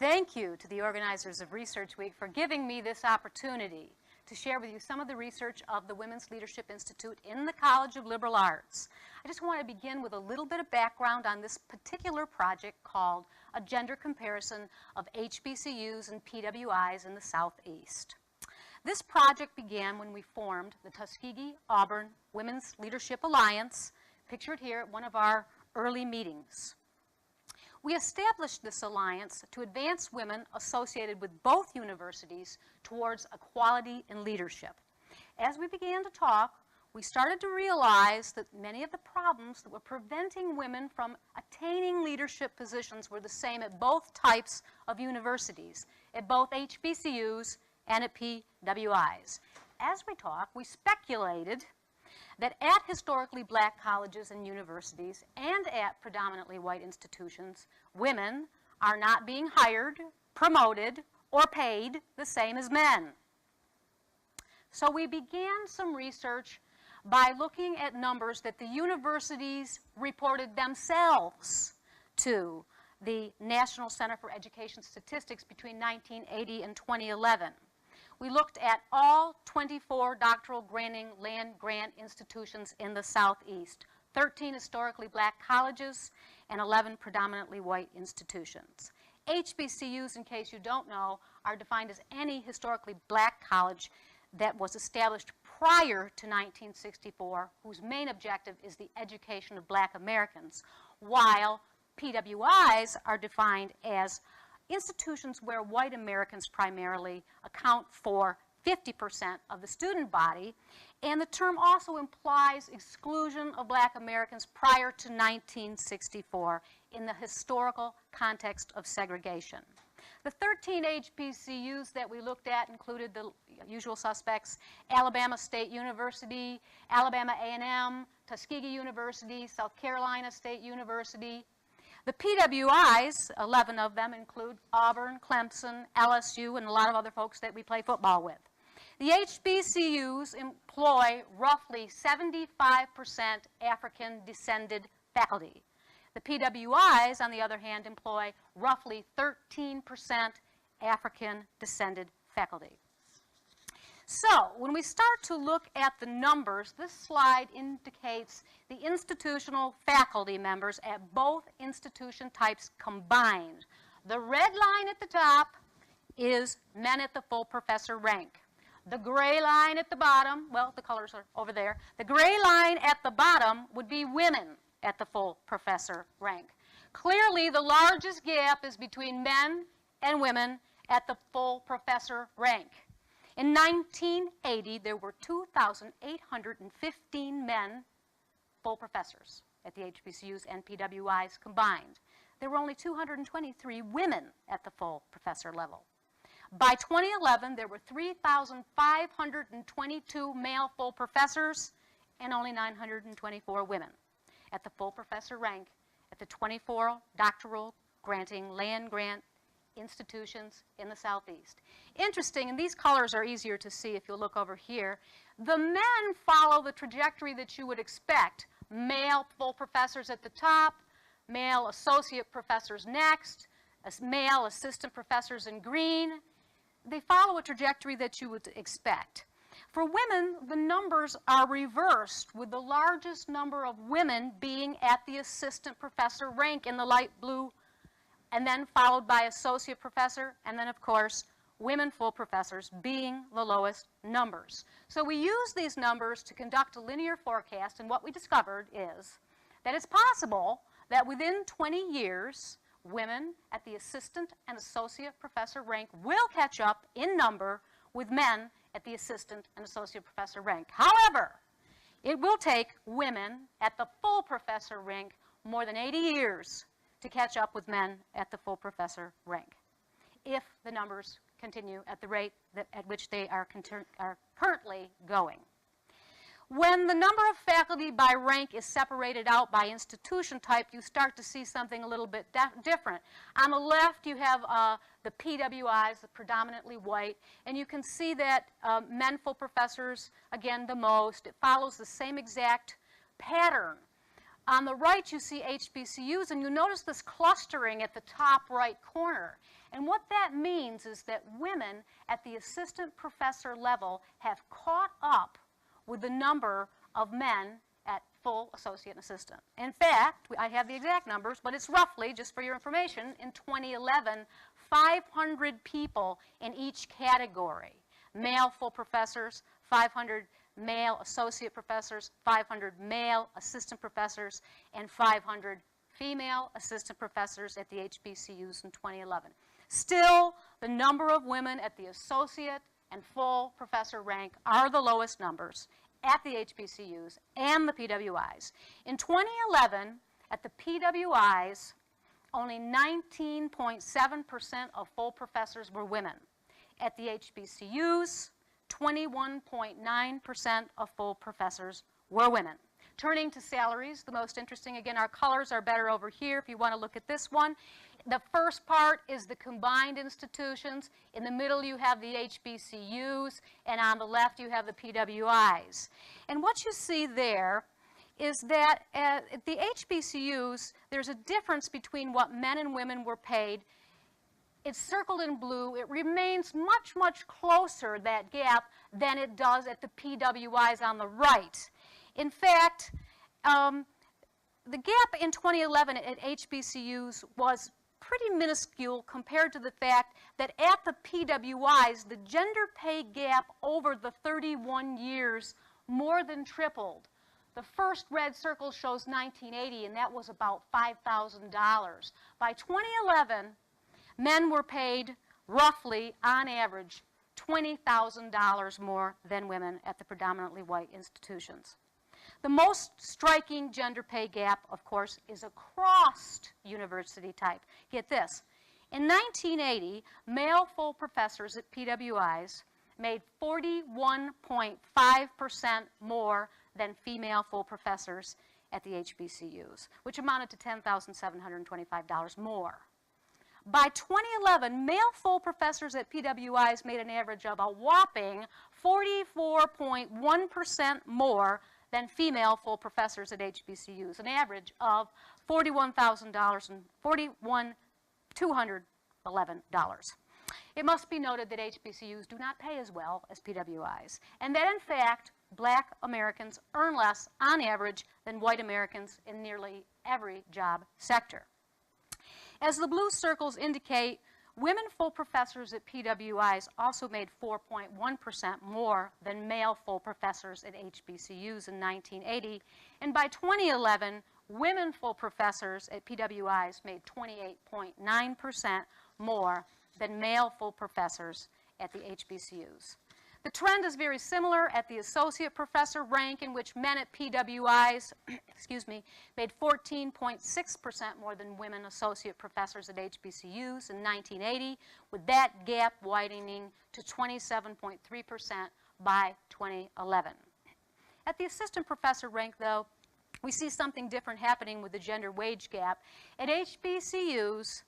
Thank you to the organizers of Research Week for giving me this opportunity to share with you some of the research of the Women's Leadership Institute in the College of Liberal Arts. I just want to begin with a little bit of background on this particular project called A Gender Comparison of HBCUs and PWIs in the Southeast. This project began when we formed the Tuskegee-Auburn Women's Leadership Alliance, pictured here at one of our early meetings. We established this alliance to advance women associated with both universities towards equality in leadership. As we began to talk, we started to realize that many of the problems that were preventing women from attaining leadership positions were the same at both types of universities, at both HBCUs and at PWIs. As we talked, we speculated that at historically black colleges and universities and at predominantly white institutions, women are not being hired, promoted, or paid the same as men. So we began some research by looking at numbers that the universities reported themselves to the National Center for Education Statistics between 1980 and 2011. We looked at all 24 doctoral granting land grant institutions in the Southeast, 13 historically black colleges, and 11 predominantly white institutions. HBCUs, in case you don't know, are defined as any historically black college that was established prior to 1964, whose main objective is the education of black Americans, while PWIs are defined as institutions where white Americans primarily account for 50% of the student body, and the term also implies exclusion of black Americans prior to 1964 in the historical context of segregation. The 13 HBCUs that we looked at included the usual suspects: Alabama State University, Alabama A&M, Tuskegee University, South Carolina State University. The PWIs, 11 of them, include Auburn, Clemson, LSU, and a lot of other folks that we play football with. The HBCUs employ roughly 75% African-descended faculty. The PWIs, on the other hand, employ roughly 13% African-descended faculty. So, when we start to look at the numbers, this slide indicates the institutional faculty members at both institution types combined. The red line at the top is men at the full professor rank. The gray line at the bottom, well, the colors are over there. The gray line at the bottom would be women at the full professor rank. Clearly, the largest gap is between men and women at the full professor rank. In 1980, there were 2,815 men, full professors, at the HBCUs and PWIs combined. There were only 223 women at the full professor level. By 2011, there were 3,522 male full professors and only 924 women at the full professor rank at the 24 doctoral granting land grant institutions in the Southeast. Interesting, and these colors are easier to see if you look over here. The men follow the trajectory that you would expect. Male full professors at the top, male associate professors next, male assistant professors in green. They follow a trajectory that you would expect. For women, the numbers are reversed, with the largest number of women being at the assistant professor rank in the light blue, and then followed by associate professor, and then, of course, women full professors being the lowest numbers. So we use these numbers to conduct a linear forecast, and what we discovered is that it's possible that within 20 years, women at the assistant and associate professor rank will catch up in number with men at the assistant and associate professor rank. However, it will take women at the full professor rank more than 80 years to catch up with men at the full professor rank, if the numbers continue at the rate at which they are currently going. When the number of faculty by rank is separated out by institution type, you start to see something a little bit different. On the left, you have the PWIs, the predominantly white, and you can see that men full professors, again, the most. It follows the same exact pattern. On the right, you see HBCUs, and you notice this clustering at the top right corner. And what that means is that women at the assistant professor level have caught up with the number of men at full associate and assistant. In fact, I have the exact numbers, but it's roughly, just for your information, in 2011, 500 people in each category. Male full professors, 500 male associate professors, 500 male assistant professors, and 500 female assistant professors at the HBCUs in 2011. Still, the number of women at the associate and full professor rank are the lowest numbers at the HBCUs and the PWIs. In 2011, at the PWIs, only 19.7% of full professors were women. At the HBCUs, 21.9% of full professors were women. Turning to salaries, the most interesting, again, our colors are better over here if you want to look at this one. The first part is the combined institutions. In the middle, you have the HBCUs, and on the left, you have the PWIs. And what you see there is that at the HBCUs, there's a difference between what men and women were paid. It's circled in blue. It remains much, much closer, that gap, than it does at the PWIs on the right. In fact, the gap in 2011 at HBCUs was pretty minuscule compared to the fact that at the PWIs, the gender pay gap over the 31 years more than tripled. The first red circle shows 1980, and that was about $5,000. By 2011, men were paid roughly, on average, $20,000 more than women at the predominantly white institutions. The most striking gender pay gap, of course, is across university type. Get this. In 1980, male full professors at PWIs made 41.5% more than female full professors at the HBCUs, which amounted to $10,725 more. By 2011, male full professors at PWIs made an average of a whopping 44.1% more than female full professors at HBCUs, an average of $41,211. It must be noted that HBCUs do not pay as well as PWIs, and that in fact, black Americans earn less on average than white Americans in nearly every job sector. As the blue circles indicate, women full professors at PWIs also made 4.1% more than male full professors at HBCUs in 1980, and by 2011, women full professors at PWIs made 28.9% more than male full professors at the HBCUs. The trend is very similar at the associate professor rank, in which men at PWIs made 14.6% more than women associate professors at HBCUs in 1980, with that gap widening to 27.3% by 2011. At the assistant professor rank, though, we see something different happening with the gender wage gap. At HBCUs,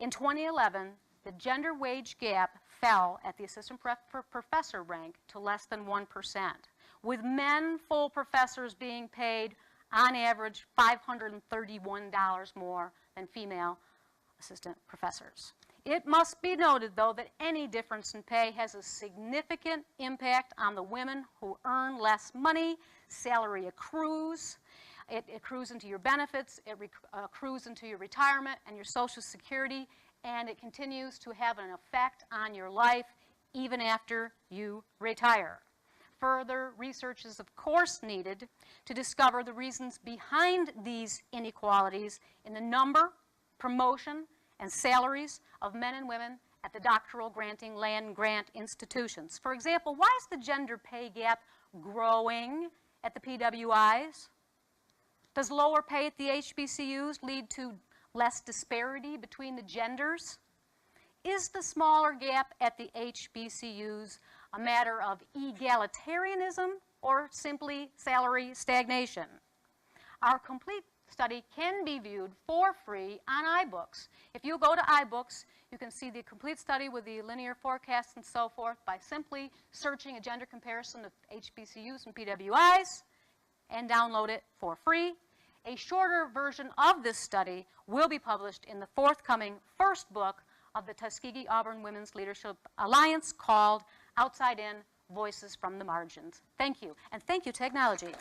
in 2011, the gender wage gap fell at the assistant professor rank to less than 1%, with men full professors being paid, on average, $531 more than female assistant professors. It must be noted, though, that any difference in pay has a significant impact on the women who earn less money. Salary accrues. It accrues into your benefits. It accrues into your retirement and your Social Security, and it continues to have an effect on your life even after you retire. Further research is, of course, needed to discover the reasons behind these inequalities in the number, promotion, and salaries of men and women at the doctoral granting land grant institutions. For example, why is the gender pay gap growing at the PWIs? Does lower pay at the HBCUs lead to less disparity between the genders? Is the smaller gap at the HBCUs a matter of egalitarianism or simply salary stagnation? Our complete study can be viewed for free on iBooks. If you go to iBooks, you can see the complete study with the linear forecasts and so forth by simply searching a gender comparison of HBCUs and PWIs, and download it for free. A shorter version of this study will be published in the forthcoming first book of the Tuskegee Auburn Women's Leadership Alliance called Outside In, Voices from the Margins. Thank you, and thank you, technology.